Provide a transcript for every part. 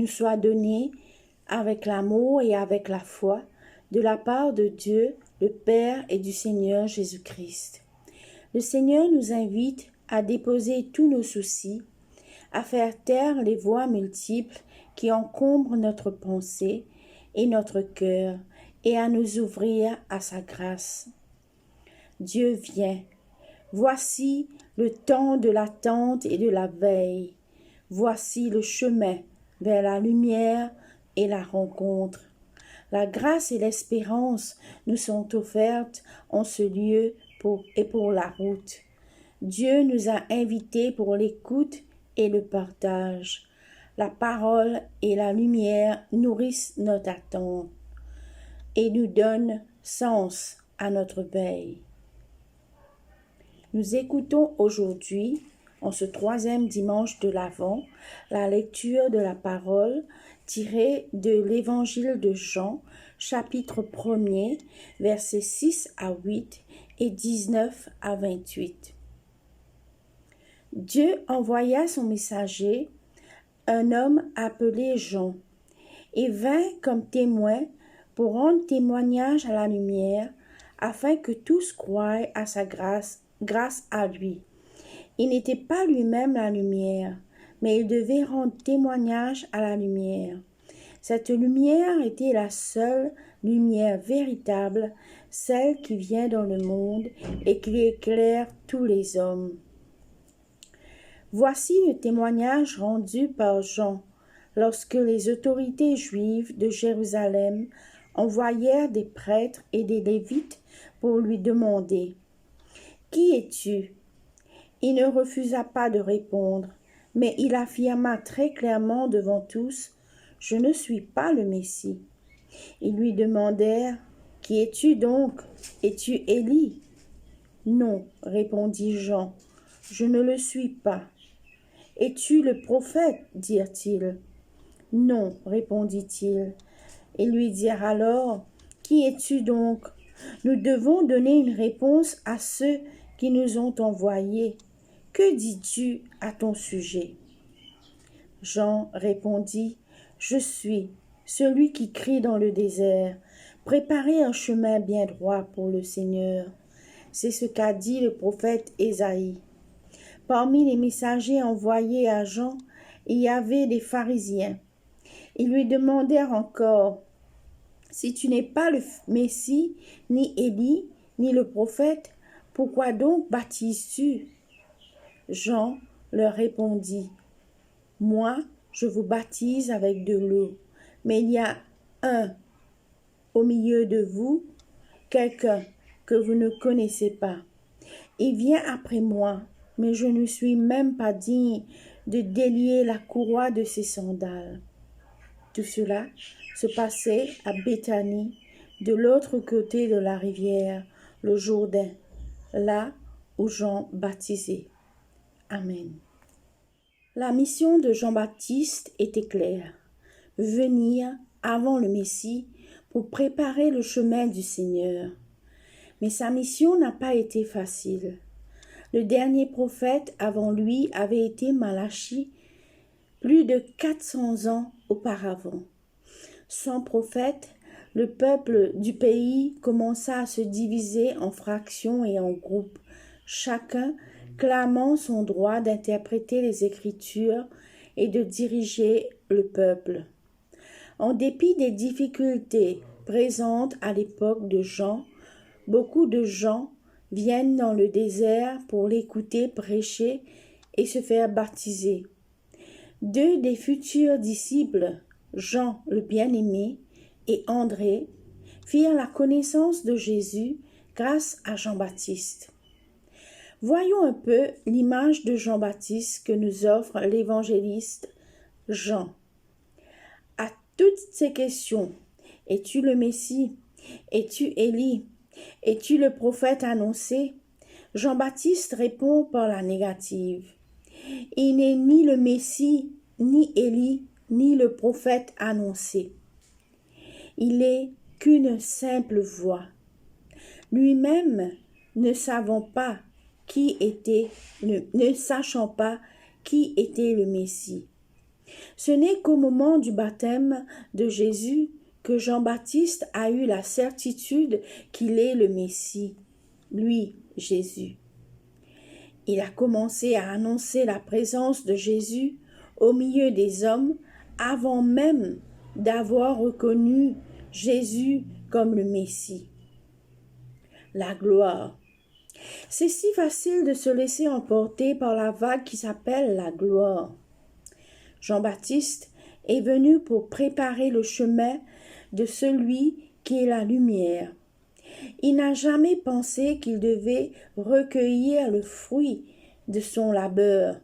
nous soit donné avec l'amour et avec la foi de la part de Dieu, le Père et du Seigneur Jésus-Christ. Le Seigneur nous invite à déposer tous nos soucis, à faire taire les voix multiples qui encombrent notre pensée et notre cœur et à nous ouvrir à sa grâce. Dieu vient. Voici le temps de l'attente et de la veille. Voici le chemin vers la lumière et la rencontre. La grâce et l'espérance nous sont offertes en ce lieu pour la route. Dieu nous a invités pour l'écoute et le partage. La parole et la lumière nourrissent notre attente et nous donnent sens à notre veille. Nous écoutons aujourd'hui, en ce 3e dimanche de l'Avent, la lecture de la parole tirée de l'Évangile de Jean, chapitre 1er, versets 6 à 8 et 19 à 28. Dieu envoya son messager, un homme appelé Jean, et vint comme témoin pour rendre témoignage à la lumière, afin que tous croient à sa grâce à lui. Il n'était pas lui-même la lumière, mais il devait rendre témoignage à la lumière. Cette lumière était la seule lumière véritable, celle qui vient dans le monde et qui éclaire tous les hommes. Voici le témoignage rendu par Jean lorsque les autorités juives de Jérusalem envoyèrent des prêtres et des lévites pour lui demander « Qui es-tu » Il ne refusa pas de répondre, mais il affirma très clairement devant tous « Je ne suis pas le Messie ». Ils lui demandèrent « Qui es-tu donc? Es-tu Élie » ? « Non, répondit Jean, je ne le suis pas. »« Es-tu le prophète ?» dirent-ils. « Non, répondit-il. » Ils lui dirent alors « Qui es-tu donc? Nous devons donner une réponse à ceux qui nous ont envoyés. Que dis-tu à ton sujet ?» Jean répondit « Je suis celui qui crie dans le désert. Préparez un chemin bien droit pour le Seigneur. » C'est ce qu'a dit le prophète Ésaïe. Parmi les messagers envoyés à Jean, il y avait des pharisiens. Ils lui demandèrent encore « Si tu n'es pas le Messie, ni Élie, ni le prophète, pourquoi donc baptises-tu » Jean leur répondit « Moi, je vous baptise avec de l'eau, mais il y a un au milieu de vous, quelqu'un que vous ne connaissez pas. Il vient après moi, mais je ne suis même pas digne de délier la courroie de ses sandales. » Tout cela se passait à Béthanie, de l'autre côté de la rivière, le Jourdain, là où Jean baptisait. Amen. La mission de Jean-Baptiste était claire, venir avant le Messie pour préparer le chemin du Seigneur. Mais sa mission n'a pas été facile. Le dernier prophète avant lui avait été Malachie, plus de 400 ans auparavant. Sans prophète, le peuple du pays commença à se diviser en fractions et en groupes, chacun clamant son droit d'interpréter les Écritures et de diriger le peuple. En dépit des difficultés présentes à l'époque de Jean, beaucoup de gens viennent dans le désert pour l'écouter prêcher et se faire baptiser. 2 des futurs disciples, Jean le bien-aimé et André, firent la connaissance de Jésus grâce à Jean-Baptiste. Voyons un peu l'image de Jean-Baptiste que nous offre l'évangéliste Jean. À toutes ces questions, es-tu le Messie? Es-tu Élie? Es-tu le prophète annoncé? Jean-Baptiste répond par la négative. Il n'est ni le Messie, ni Élie, ni le prophète annoncé. Il est qu'une simple voix. Lui-même ne sachant pas qui était le Messie. Ce n'est qu'au moment du baptême de Jésus que Jean-Baptiste a eu la certitude qu'il est le Messie, lui, Jésus. Il a commencé à annoncer la présence de Jésus au milieu des hommes avant même d'avoir reconnu Jésus comme le Messie. La gloire. C'est si facile de se laisser emporter par la vague qui s'appelle la gloire. Jean-Baptiste est venu pour préparer le chemin de celui qui est la lumière. Il n'a jamais pensé qu'il devait recueillir le fruit de son labeur.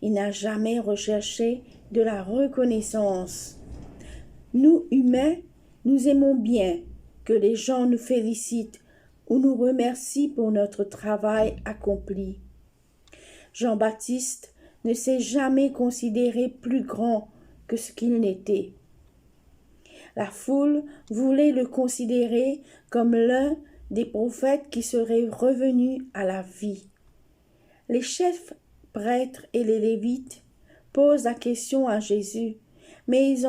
Il n'a jamais recherché de la reconnaissance. Nous, humains, nous aimons bien que les gens nous félicitent ou nous remercient pour notre travail accompli. Jean-Baptiste ne s'est jamais considéré plus grand que ce qu'il n'était. La foule voulait le considérer comme l'un des prophètes qui seraient revenus à la vie. Les chefs prêtres et les lévites posent la question à Jésus, mais ils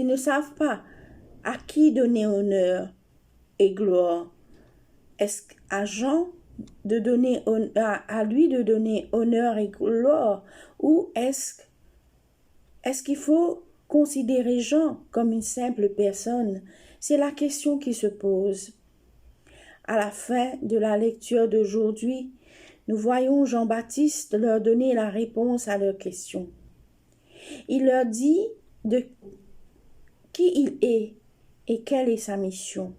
ne savent pas à qui donner honneur et gloire. Est-ce à Jean de donner à lui de donner honneur et gloire, ou est-ce qu'il faut considérer Jean comme une simple personne? C'est la question qui se pose. À la fin de la lecture d'aujourd'hui, nous voyons Jean-Baptiste leur donner la réponse à leur question. Il leur dit de qui il est et quelle est sa mission.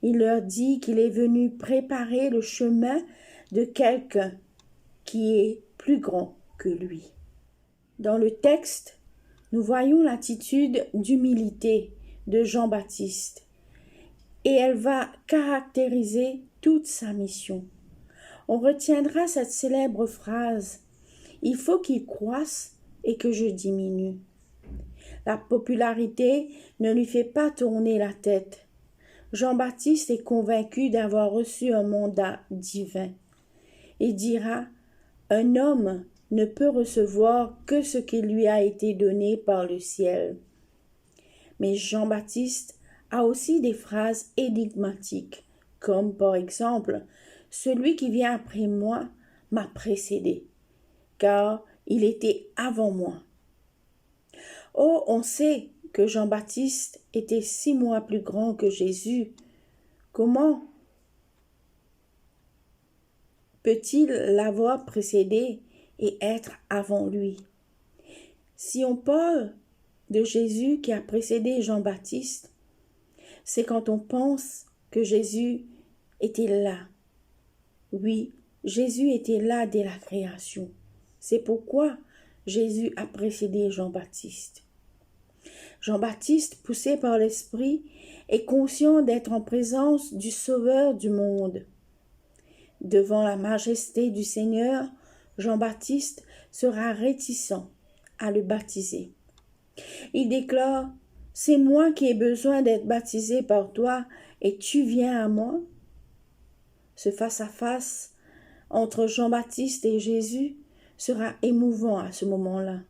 Il leur dit qu'il est venu préparer le chemin de quelqu'un qui est plus grand que lui. Dans le texte, nous voyons l'attitude d'humilité de Jean-Baptiste et elle va caractériser toute sa mission. On retiendra cette célèbre phrase « Il faut qu'il croisse et que je diminue ». La popularité ne lui fait pas tourner la tête. Jean-Baptiste est convaincu d'avoir reçu un mandat divin et dira « Un homme ne peut recevoir que ce qui lui a été donné par le ciel. » Mais Jean-Baptiste a aussi des phrases énigmatiques, comme par exemple « Celui qui vient après moi m'a précédé, car il était avant moi. » Oh, on sait que Jean-Baptiste était 6 mois plus grand que Jésus. Comment peut-il l'avoir précédé et être avant lui? Si on parle de Jésus qui a précédé Jean-Baptiste, c'est quand on pense que Jésus était là. Oui, Jésus était là dès la création. C'est pourquoi Jésus a précédé Jean-Baptiste. Jean-Baptiste, poussé par l'Esprit, est conscient d'être en présence du Sauveur du monde. Devant la majesté du Seigneur, Jean-Baptiste sera réticent à le baptiser. Il déclare « C'est moi qui ai besoin d'être baptisé par toi et tu viens à moi ?» Ce face-à-face entre Jean-Baptiste et Jésus sera émouvant à ce moment-là.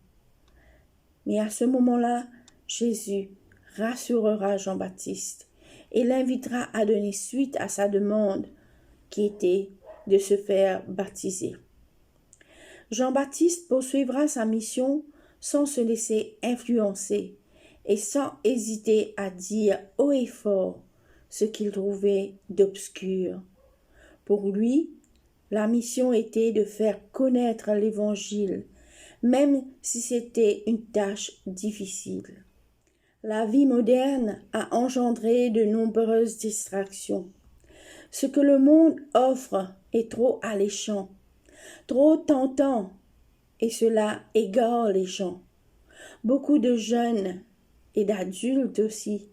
Mais à ce moment-là, Jésus rassurera Jean-Baptiste et l'invitera à donner suite à sa demande qui était de se faire baptiser. Jean-Baptiste poursuivra sa mission sans se laisser influencer et sans hésiter à dire haut et fort ce qu'il trouvait d'obscur. Pour lui, la mission était de faire connaître l'Évangile, même si c'était une tâche difficile. La vie moderne a engendré de nombreuses distractions. Ce que le monde offre est trop alléchant, trop tentant, et cela égare les gens. Beaucoup de jeunes, et d'adultes aussi,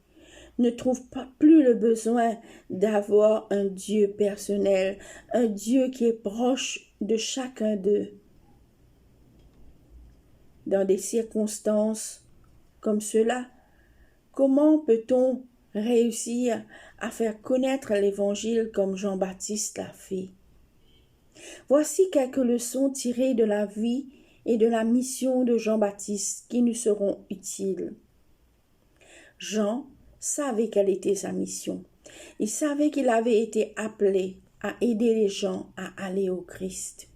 ne trouvent pas plus le besoin d'avoir un Dieu personnel, un Dieu qui est proche de chacun d'eux. Dans des circonstances comme cela, comment peut-on réussir à faire connaître l'Évangile comme Jean-Baptiste l'a fait? Voici quelques leçons tirées de la vie et de la mission de Jean-Baptiste qui nous seront utiles. Jean savait quelle était sa mission. Il savait qu'il avait été appelé à aider les gens à aller au Christ.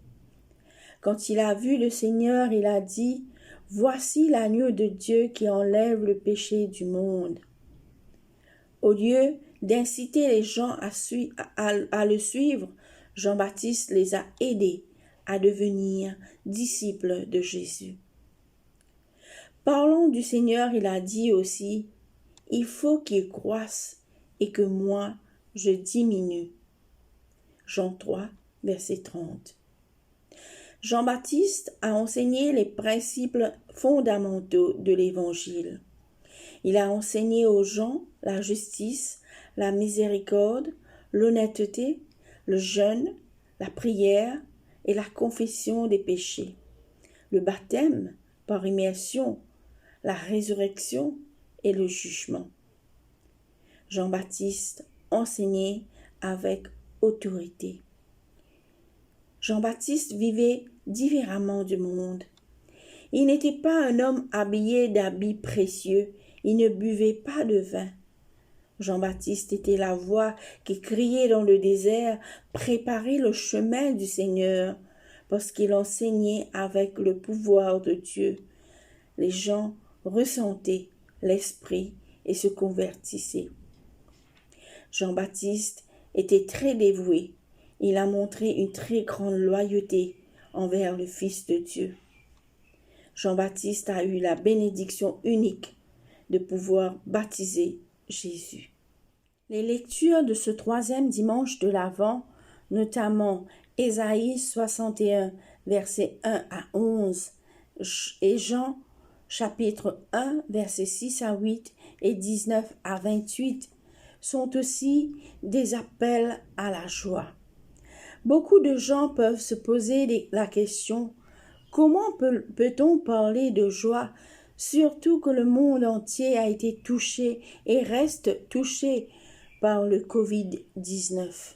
Quand il a vu le Seigneur, il a dit « Voici l'agneau de Dieu qui enlève le péché du monde ». Au lieu d'inciter les gens à le suivre, Jean-Baptiste les a aidés à devenir disciples de Jésus. Parlant du Seigneur, il a dit aussi « Il faut qu'il croisse et que moi, je diminue ». Jean 3, verset 30. Jean-Baptiste a enseigné les principes fondamentaux de l'Évangile. Il a enseigné aux gens la justice, la miséricorde, l'honnêteté, le jeûne, la prière et la confession des péchés, le baptême par immersion, la résurrection et le jugement. Jean-Baptiste enseignait avec autorité. Jean-Baptiste vivait différemment du monde. Il n'était pas un homme habillé d'habits précieux, il ne buvait pas de vin. Jean-Baptiste était la voix qui criait dans le désert, préparez le chemin du Seigneur, parce qu'il enseignait avec le pouvoir de Dieu. Les gens ressentaient l'Esprit et se convertissaient. Jean-Baptiste était très dévoué. Il a montré une très grande loyauté envers le Fils de Dieu. Jean-Baptiste a eu la bénédiction unique de pouvoir baptiser Jésus. Les lectures de ce 3e dimanche de l'Avent, notamment Ésaïe 61, versets 1 à 11, et Jean chapitre 1, versets 6 à 8 et 19 à 28, sont aussi des appels à la joie. Beaucoup de gens peuvent se poser la question « Comment peut-on parler de joie, surtout que le monde entier a été touché et reste touché par le Covid-19 ?»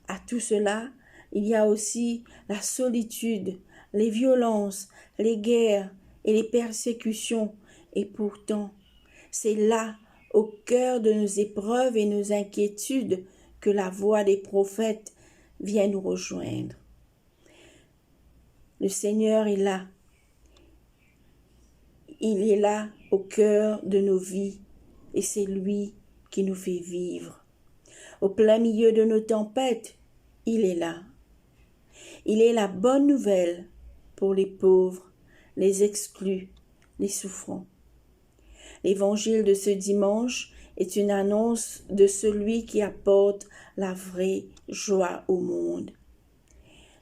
À tout cela, il y a aussi la solitude, les violences, les guerres et les persécutions. Et pourtant, c'est là, au cœur de nos épreuves et nos inquiétudes, que la voix des prophètes vient nous rejoindre. Le Seigneur est là. Il est là au cœur de nos vies et c'est lui qui nous fait vivre. Au plein milieu de nos tempêtes, il est là. Il est la bonne nouvelle pour les pauvres, les exclus, les souffrants. L'évangile de ce dimanche est une annonce de celui qui apporte la vraie joie au monde.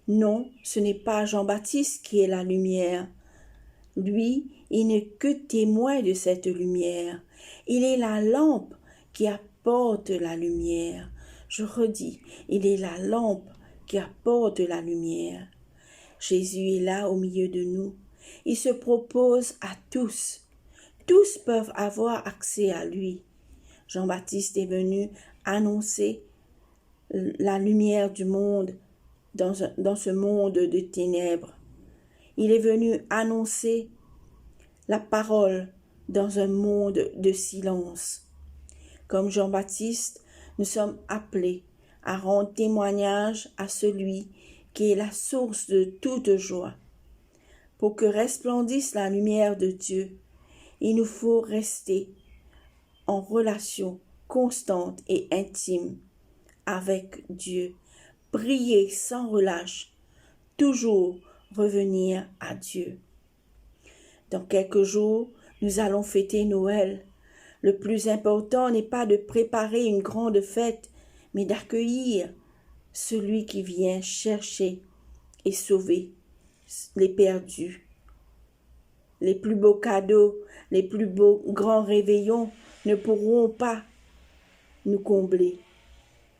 Non, ce n'est pas Jean-Baptiste qui est la lumière. Lui, il n'est que témoin de cette lumière. Il est la lampe qui apporte la lumière. Je redis, il est la lampe qui apporte la lumière. Jésus est là au milieu de nous. Il se propose à tous. Tous peuvent avoir accès à lui. Jean-Baptiste est venu annoncer la lumière du monde dans ce monde de ténèbres. Il est venu annoncer la parole dans un monde de silence. Comme Jean-Baptiste, nous sommes appelés à rendre témoignage à celui qui est la source de toute joie. Pour que resplendisse la lumière de Dieu, il nous faut rester en relation constante et intime avec Dieu, prier sans relâche, toujours revenir à Dieu. Dans quelques jours, nous allons fêter Noël. Le plus important n'est pas de préparer une grande fête, mais d'accueillir celui qui vient chercher et sauver les perdus. Les plus beaux cadeaux, les plus beaux grands réveillons ne pourront pas nous combler.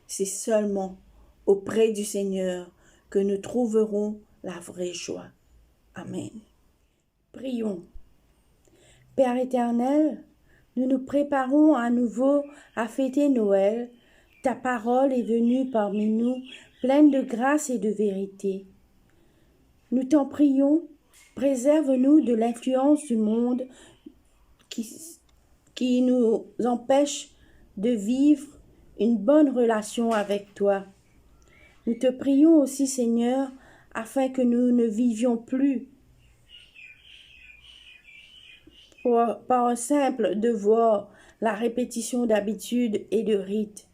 C'est seulement auprès du Seigneur que nous trouverons la vraie joie. Amen. Prions. Père éternel, nous nous préparons à nouveau à fêter Noël, Ta parole est venue parmi nous, pleine de grâce et de vérité. Nous t'en prions, préserve-nous de l'influence du monde qui nous empêche de vivre une bonne relation avec toi. Nous te prions aussi, Seigneur, afin que nous ne vivions plus par un simple devoir, la répétition d'habitudes et de rites.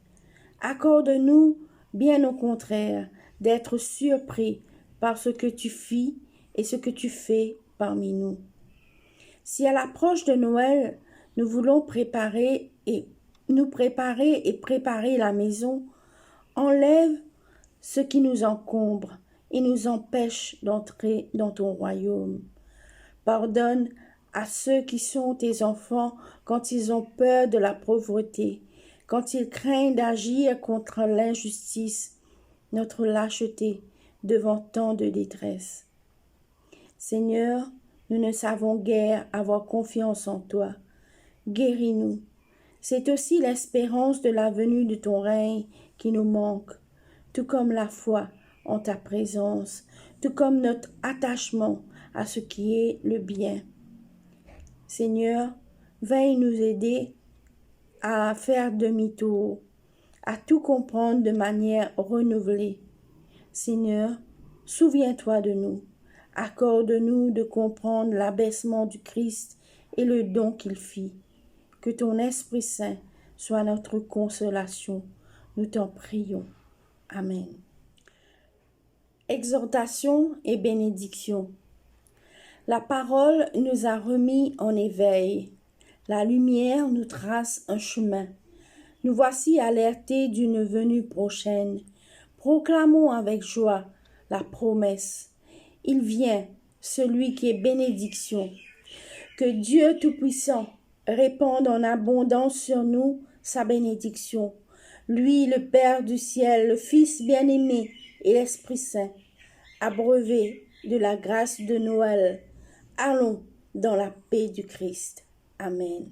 Accorde-nous, bien au contraire, d'être surpris par ce que tu fis et ce que tu fais parmi nous. Si à l'approche de Noël, nous voulons préparer et préparer la maison, enlève ce qui nous encombre et nous empêche d'entrer dans ton royaume. Pardonne à ceux qui sont tes enfants quand ils ont peur de la pauvreté, quand ils craignent d'agir contre l'injustice, notre lâcheté devant tant de détresse. Seigneur, nous ne savons guère avoir confiance en toi. Guéris-nous. C'est aussi l'espérance de la venue de ton règne qui nous manque, tout comme la foi en ta présence, tout comme notre attachement à ce qui est le bien. Seigneur, veuille nous aider à faire demi-tour, à tout comprendre de manière renouvelée. Seigneur, souviens-toi de nous. Accorde-nous de comprendre l'abaissement du Christ et le don qu'il fit. Que ton Esprit Saint soit notre consolation. Nous t'en prions. Amen. Exhortation et bénédiction. La parole nous a remis en éveil. La lumière nous trace un chemin. Nous voici alertés d'une venue prochaine. Proclamons avec joie la promesse. Il vient, celui qui est bénédiction. Que Dieu Tout-Puissant répande en abondance sur nous sa bénédiction. Lui, le Père du ciel, le Fils bien-aimé et l'Esprit Saint, abreuvé de la grâce de Noël. Allons dans la paix du Christ. Amen.